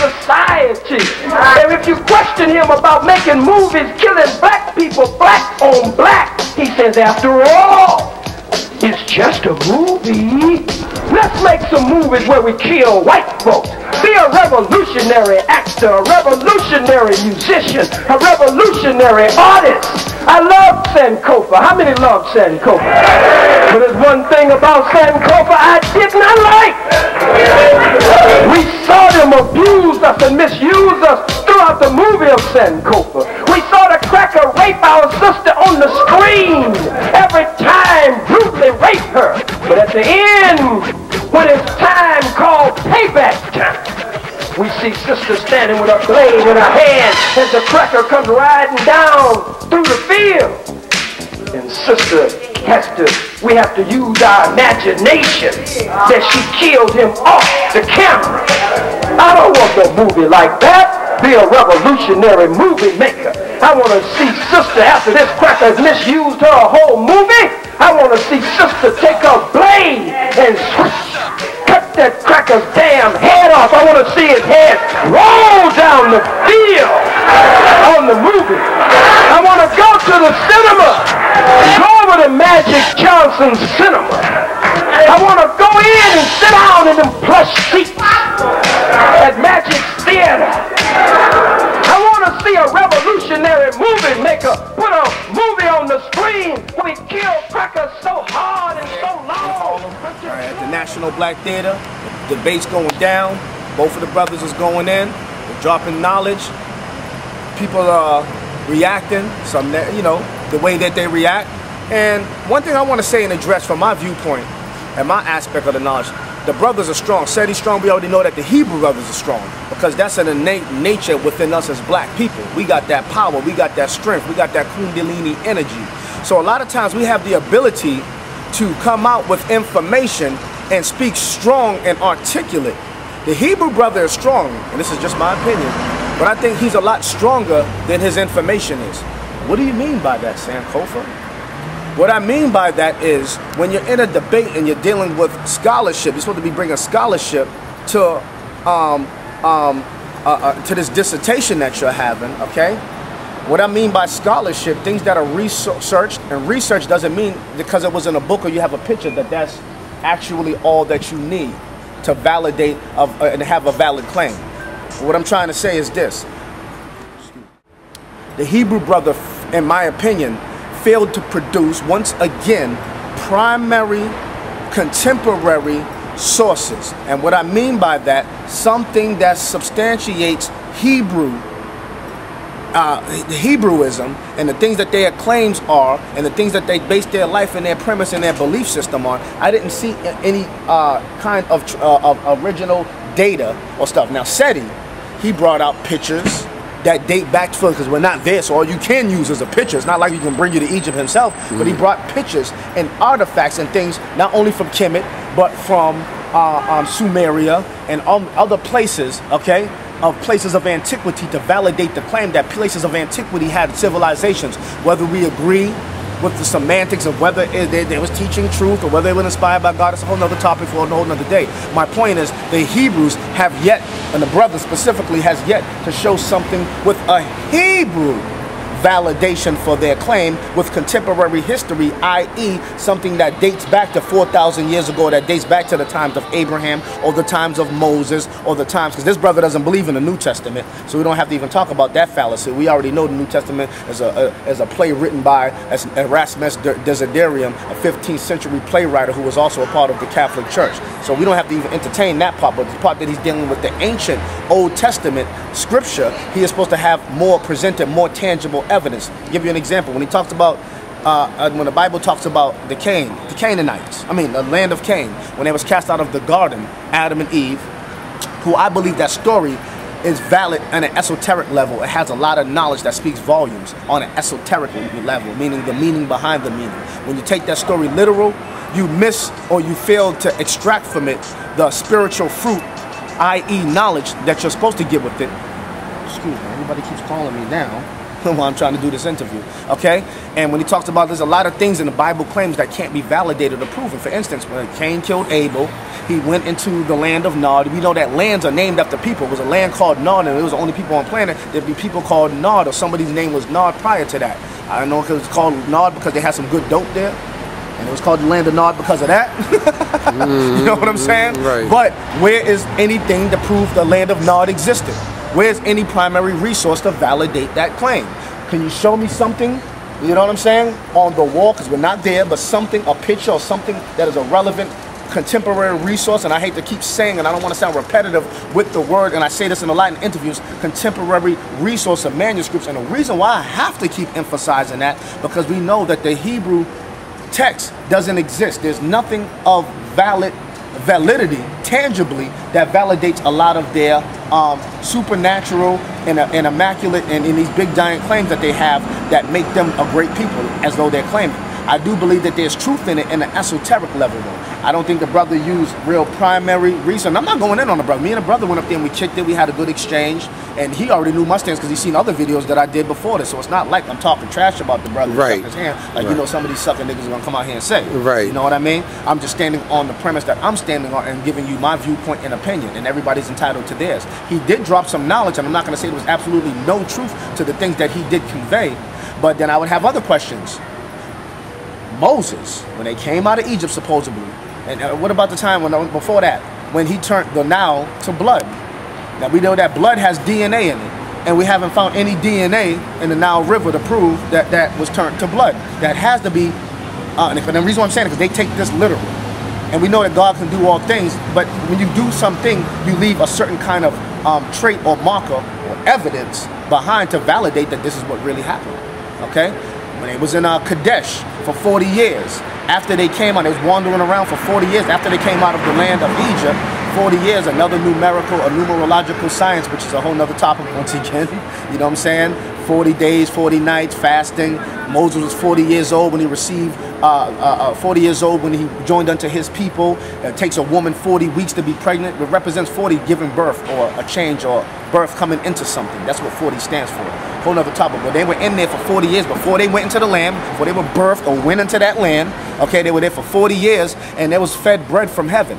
society. And if you question him about making movies killing black people, black on black, he says, after all, it's just a movie. Let's make some movies where we kill white folks. Be a revolutionary actor, a revolutionary musician, a revolutionary artist. I love Sankofa. How many love Sankofa? But there's one thing about Sankofa I did not like. We saw them abuse us and misuse us throughout the movie of Sankofa. We saw the cracker rape our sister on the screen. Every time, brutally rape her. But at the end, when it's time called payback time, we see sister standing with a blade in her hand as the cracker comes riding down through the field. And sister we have to use our imagination that she killed him off the camera. I don't want no movie like that. Be a revolutionary movie maker. I want to see sister, after this cracker misused her whole movie, I want to see sister take a blade and cut that cracker's damn head off. I want to see his head roll down the field on the movie. I want to go to the cinema, go over to Magic Johnson's cinema. I want to go in and sit down in them plush seats at Magic Theater. I want to see a revolutionary movie maker put a movie on the screen where he killed crackers so hard and so long. At the National Black Theater, the debate's going down. Both of the brothers is going in. They're dropping knowledge. People are reacting, some, you know, the way that they react. And one thing I want to say and address from my viewpoint and my aspect of the knowledge, the brothers are strong. Seti strong, we already know that the Hebrew brothers are strong because that's an innate nature within us as black people. We got that power, we got that strength, we got that kundalini energy. So a lot of times we have the ability to come out with information and speak strong and articulate. The Hebrew brother is strong, and this is just my opinion, but I think he's a lot stronger than his information is. What do you mean by that, Sankofa? What I mean by that is when you're in a debate and you're dealing with scholarship, you're supposed to be bringing scholarship to this dissertation that you're having, okay? What I mean by scholarship, things that are researched, and research doesn't mean because it was in a book or you have a picture that that's actually all that you need to validate and have a valid claim. What I'm trying to say is this. The Hebrew brother, in my opinion, failed to produce, once again, primary contemporary sources. And what I mean by that, something that substantiates Hebrewism and the things that their claims are and the things that they base their life and their premise and their belief system on. I didn't see any kind of original data or stuff. Now Seti, he brought out pictures that date back to, because we're not there, so all you can use is a picture. It's not like you can bring you to Egypt himself, but he brought pictures and artifacts and things, not only from Kemet, but from Sumeria and other places, okay, of places of antiquity to validate the claim that places of antiquity had civilizations. Whether we agree with the semantics of whether they was teaching truth or whether they were inspired by God, it's a whole nother topic for a whole nother day. My point is the Hebrews have yet, and the brother specifically has yet to show something with a Hebrew validation for their claim with contemporary history, i.e. something that dates back to 4,000 years ago, that dates back to the times of Abraham or the times of Moses or the times, because this brother doesn't believe in the New Testament, so we don't have to even talk about that fallacy. We already know the New Testament is a play written by Erasmus Desiderium, a 15th century playwright who was also a part of the Catholic Church. So we don't have to even entertain that part, but the part that he's dealing with the ancient Old Testament scripture, he is supposed to have more presented, more tangible evidence. I'll give you an example. When he talks about, when the Bible talks about the Canaanites, the land of Cain, when they was cast out of the garden, Adam and Eve, who I believe that story is valid on an esoteric level. It has a lot of knowledge that speaks volumes on an esoteric level, meaning the meaning behind the meaning. When you take that story literal, you miss or you fail to extract from it the spiritual fruit, i.e. knowledge that you're supposed to get with it. Excuse me, everybody keeps calling me now. while I'm trying to do this interview, okay? And when he talks about, there's a lot of things in the Bible claims that can't be validated or proven. For instance, when Cain killed Abel, he went into the land of Nod. We know that lands are named after people. It was a land called Nod, and it was the only people on the planet. There'd be people called Nod, or somebody's name was Nod prior to that. I don't know if it was called Nod because they had some good dope there, and it was called the land of Nod because of that. You know what I'm saying? Right. But where is anything to prove the land of Nod existed? Where's any primary resource to validate that claim? Can you show me something, you know what I'm saying, on the wall, because we're not there, but something, a picture or something that is a relevant contemporary resource? And I hate to keep saying, and I don't want to sound repetitive with the word, and I say this in a lot in interviews, contemporary resource of manuscripts. And the reason why I have to keep emphasizing that, because we know that the Hebrew text doesn't exist. There's nothing of validity tangibly that validates a lot of their supernatural and immaculate and in these big giant claims that they have that make them a great people, as though they're claiming. I do believe that there's truth in it in an esoteric level, though. I don't think the brother used real primary reason. I'm not going in on the brother. Me and the brother went up there and we kicked it. We had a good exchange, and he already knew my stance because he's seen other videos that I did before this. So it's not like I'm talking trash about the brother. Right. His hand, like, you know, some of these sucking niggas are gonna come out here and say. Right. You know what I mean? I'm just standing on the premise that I'm standing on and giving you my viewpoint and opinion, and everybody's entitled to theirs. He did drop some knowledge, and I'm not gonna say there was absolutely no truth to the things that he did convey, but then I would have other questions. Moses, when they came out of Egypt, supposedly, and what about the time when before that, when he turned the Nile to blood? Now we know that blood has DNA in it, and we haven't found any DNA in the Nile River to prove that that was turned to blood. That has to be, and the reason why I'm saying it is because they take this literal, and we know that God can do all things, but when you do something, you leave a certain kind of trait or marker or evidence behind to validate that this is what really happened. Okay. When they was in Kadesh for 40 years, after they came out, they was wandering around for 40 years, after they came out of the land of Egypt, 40 years, another numerical, a numerological science, which is a whole nother topic once again, you know what I'm saying? 40 days, 40 nights, fasting. Moses was 40 years old when he received, 40 years old when he joined unto his people. It takes a woman 40 weeks to be pregnant. It represents 40 giving birth, or a change, or birth coming into something. That's what 40 stands for. Whole nother topic. But they were in there for 40 years before they went into the land, before they were birthed or went into that land. Okay, they were there for 40 years, and they was fed bread from heaven,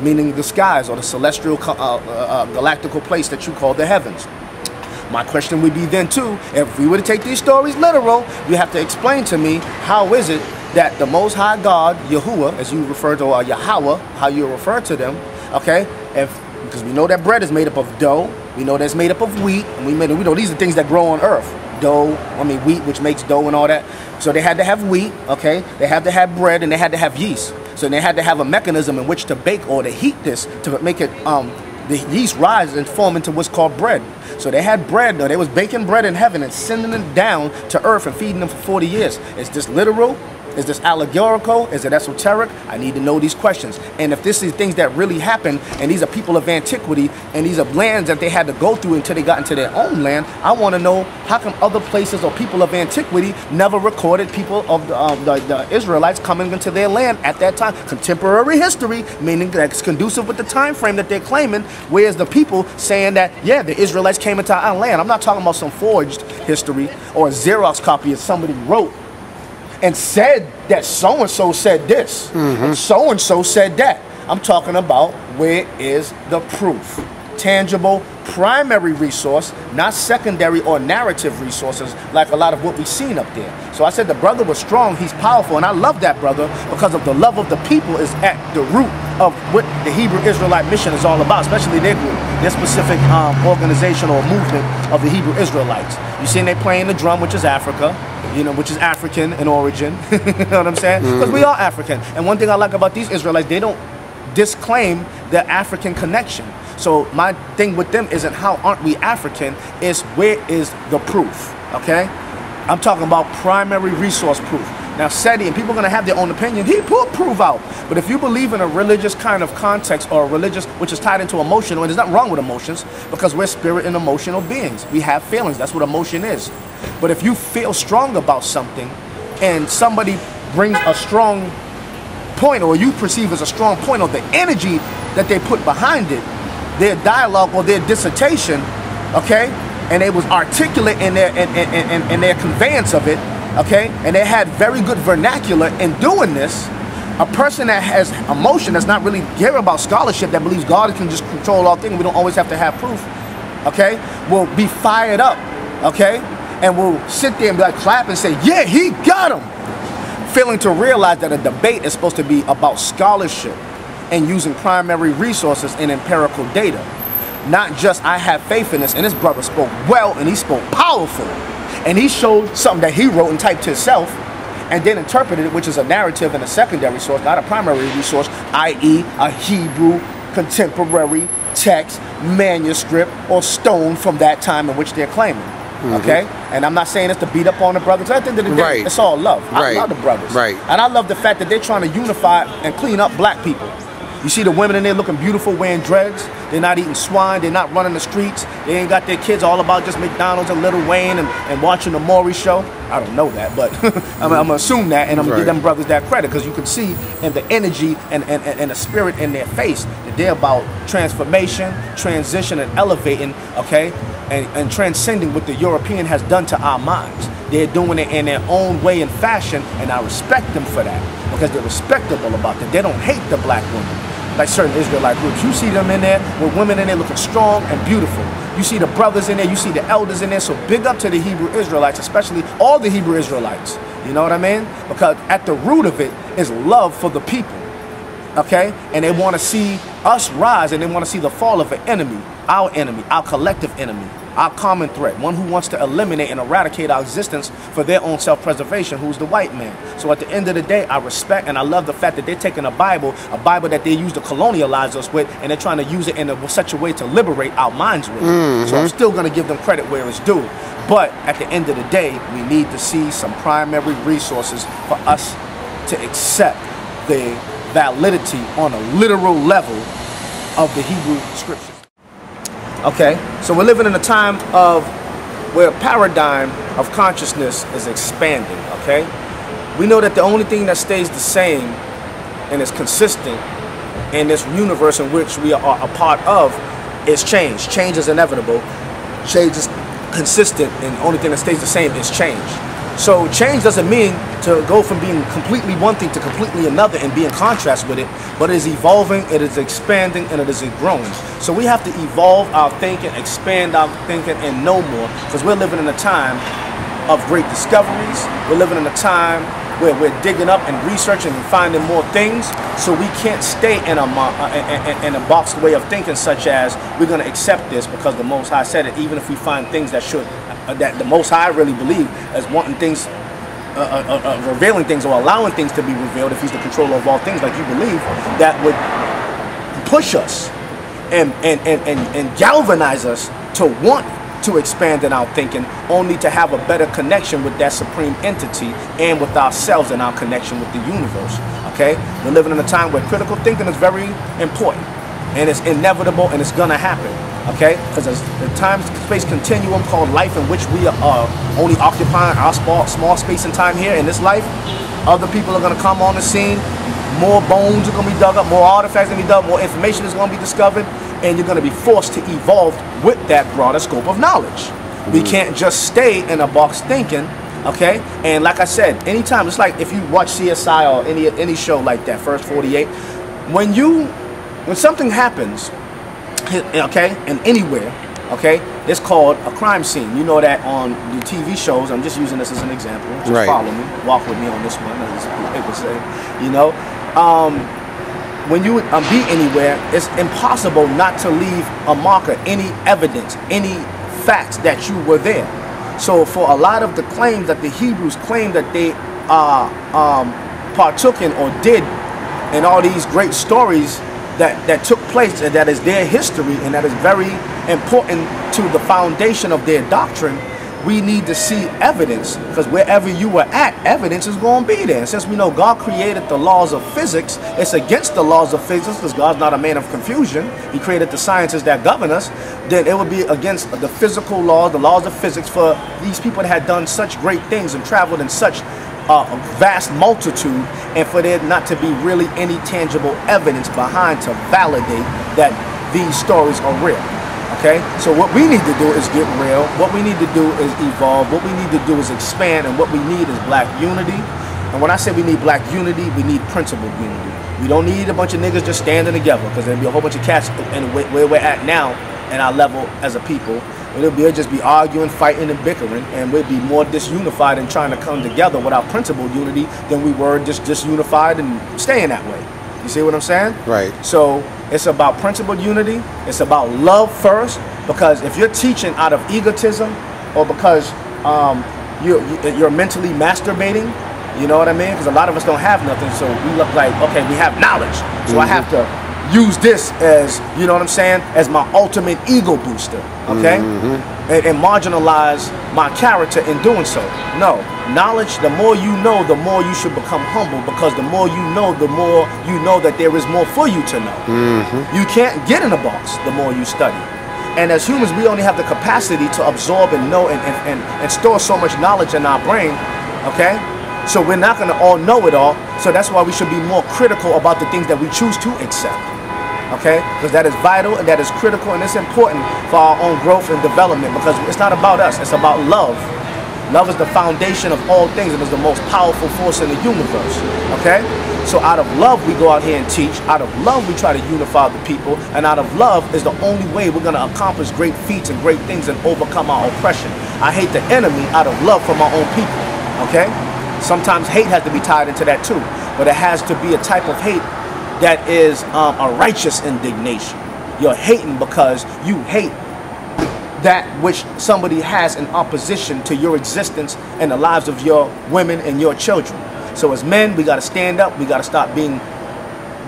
meaning the skies, or the celestial galactical place that you call the heavens. My question would be then too, if we were to take these stories literal, you have to explain to me, how is it that the Most High God, Yahuwah, as you refer to, or Yahweh, how you refer to them, okay, because we know that bread is made up of dough, we know that's made up of wheat, and we know these are things that grow on earth. Wheat, which makes dough and all that. So they had to have wheat, okay? They had to have bread, and they had to have yeast. So they had to have a mechanism in which to bake or to heat this to make it, the yeast rise and form into what's called bread. So they had bread, they was baking bread in heaven and sending it down to earth and feeding them for 40 years. Is this literal? Is this allegorical? Is it esoteric? I need to know these questions. And if this is things that really happen, and these are people of antiquity, and these are lands that they had to go through until they got into their own land, I want to know, how come other places or people of antiquity never recorded people of the Israelites coming into their land at that time? Contemporary history, meaning that it's conducive with the time frame that they're claiming, whereas the people saying that, yeah, the Israelites came into our land. I'm not talking about some forged history or a Xerox copy that somebody wrote and said that so-and-so said this, and so-and-so said that. I'm talking about, where is the proof? Tangible, primary resource, not secondary or narrative resources like a lot of what we've seen up there. So I said the brother was strong, he's powerful, and I love that brother because of the love of the people is at the root of what the Hebrew Israelite mission is all about, especially their group, their specific organization or movement of the Hebrew Israelites. You see they playing the drum, which is Africa, you know, which is African in origin. You know what I'm saying? Because we are African. And one thing I like about these Israelites, they don't disclaim the African connection. So my thing with them isn't how aren't we African, it's where is the proof, okay? I'm talking about primary resource proof. Now Seti, and people are going to have their own opinion, he put proof out. But if you believe in a religious kind of context, or a religious, which is tied into emotional, and there's nothing wrong with emotions, because we're spirit and emotional beings. We have feelings, that's what emotion is. But if you feel strong about something, and somebody brings a strong point, or you perceive as a strong point, or the energy that they put behind it, their dialogue or their dissertation, okay, and they was articulate in their conveyance of it, okay, and they had very good vernacular in doing this, a person that has emotion, that's not really care about scholarship, that believes God can just control all things, we don't always have to have proof, okay, will be fired up, okay, and will sit there and be like, clap and say, yeah, he got him, failing to realize that a debate is supposed to be about scholarship and using primary resources and empirical data. Not just I have faith in this, and this brother spoke well and he spoke powerful. And he showed something that he wrote and typed himself and then interpreted it, which is a narrative and a secondary source, not a primary resource, i.e. a Hebrew contemporary text, manuscript, or stone from that time in which they're claiming. Okay? And I'm not saying this to beat up on the brothers. At the end of the day, it's all love. I love the brothers. And I love the fact that they're trying to unify and clean up black people. You see the women in there looking beautiful, wearing dreads. They're not eating swine. They're not running the streets. They ain't got their kids all about just McDonald's and Lil Wayne and watching the Maury show. I don't know that, but I'm going to assume that, and I'm going to give them brothers that credit, because you can see in the energy and the spirit in their face that they're about transformation, transition, and elevating, okay, and transcending what the European has done to our minds. They're doing it in their own way and fashion, and I respect them for that, because they're respectable about that. They don't hate the black women like certain Israelite groups. You see them in there with women in there looking strong and beautiful. You see the brothers in there, you see the elders in there. So big up to the Hebrew Israelites, especially all the Hebrew Israelites. You know what I mean? Because at the root of it is love for the people. Okay? And they want to see us rise, and they want to see the fall of an enemy, our collective enemy, our common threat, one who wants to eliminate and eradicate our existence for their own self-preservation, who's the white man. So at the end of the day, I respect and I love the fact that they're taking a Bible that they used to colonialize us with, and they're trying to use it in such a way to liberate our minds with it. So I'm still going to give them credit where it's due. But at the end of the day, we need to see some primary resources for us to accept the validity on a literal level of the Hebrew scriptures. Okay, so we're living in a time of where a paradigm of consciousness is expanding, okay? We know that the only thing that stays the same and is consistent in this universe in which we are a part of is change. Change is inevitable. Change is consistent, and the only thing that stays the same is change. So change doesn't mean to go from being completely one thing to completely another and be in contrast with it, but it is evolving, it is expanding, and it is growing. So we have to evolve our thinking, expand our thinking, and know more, because we're living in a time of great discoveries. We're living in a time where we're digging up and researching and finding more things, so we can't stay in a boxed way of thinking, such as we're going to accept this because the Most High said it, even if we find things that the Most High really believe as wanting things, revealing things or allowing things to be revealed, if he's the controller of all things like you believe, that would push us and galvanize us to want to expand in our thinking, only to have a better connection with that supreme entity and with ourselves and our connection with the universe. Okay, we're living in a time where critical thinking is very important, and it's inevitable, and it's gonna happen. Okay, because there's the time-space continuum called life, in which we are only occupying our small space and time here in this life. Other people are gonna come on the scene. More bones are gonna be dug up, more artifacts are gonna be dug up, more information is gonna be discovered, and you're gonna be forced to evolve with that broader scope of knowledge. We can't just stay in a box thinking, okay? And like I said, anytime, it's like if you watch CSI or any show like that, First 48, when something happens, okay, and anywhere, okay, it's called a crime scene. You know that on the TV shows. I'm just using this as an example. Just follow me, walk with me on this one, as people say. You know, when you be anywhere, it's impossible not to leave a marker, any evidence, any facts that you were there. So for a lot of the claims that the Hebrews claim that they partook in or did in all these great stories that took place, and that is their history, and that is very important to the foundation of their doctrine, we need to see evidence, because wherever you were at, evidence is going to be there. And since we know God created the laws of physics, it's against the laws of physics, because God's not a man of confusion. He created the sciences that govern us. Then it would be against the physical laws, the laws of physics, for these people that had done such great things and traveled in such a vast multitude, and for there not to be really any tangible evidence behind to validate that these stories are real. Okay, so what we need to do is get real. What we need to do is evolve. What we need to do is expand. And what we need is black unity. And when I say we need black unity, we need principled unity. We don't need a bunch of niggas just standing together, because there'll be a whole bunch of cats and where we're at now and our level as a people. We'll just be arguing, fighting, and bickering, and we'll be more disunified and trying to come together without principled unity than we were just disunified and staying that way. You see what I'm saying? Right. So it's about principled unity. It's about love first, because if you're teaching out of egotism or because you're mentally masturbating, you know what I mean? Because a lot of us don't have nothing, so we look like, okay, we have knowledge, so I have to use this as, you know what I'm saying, as my ultimate ego booster, okay? And marginalize my character in doing so. No, knowledge, the more you know, the more you should become humble, because the more you know that there is more for you to know. You can't get in a box the more you study. And as humans, we only have the capacity to absorb and know and store so much knowledge in our brain, okay? So we're not going to all know it all. So that's why we should be more critical about the things that we choose to accept. Okay? Because that is vital and that is critical and it's important for our own growth and development, because it's not about us. It's about love. Love is the foundation of all things and is the most powerful force in the universe. Okay? So out of love, we go out here and teach. Out of love, we try to unify the people. And out of love is the only way we're going to accomplish great feats and great things and overcome our oppression. I hate the enemy out of love for my own people. Okay? Sometimes hate has to be tied into that too, but it has to be a type of hate that is a righteous indignation. You're hating because you hate that which somebody has in opposition to your existence and the lives of your women and your children. So as men, we got to stand up. We got to stop being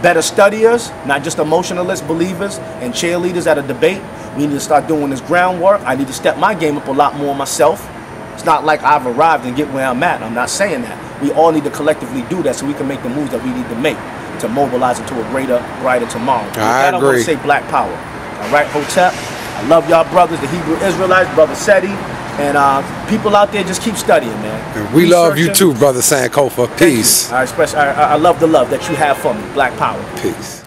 better studiers, not just emotionalist believers and cheerleaders at a debate. We need to start doing this groundwork. I need to step my game up a lot more myself. It's not like I've arrived and get where I'm at. I'm not saying that. We all need to collectively do that so we can make the moves that we need to make to mobilize into a greater, brighter tomorrow. I agree. I'm going to say black power. All right, Hotep. I love y'all brothers, the Hebrew Israelites, Brother Seti. And people out there, just keep studying, man. And we love you too, Brother Sankofa. Peace. I love the love that you have for me. Black power. Peace.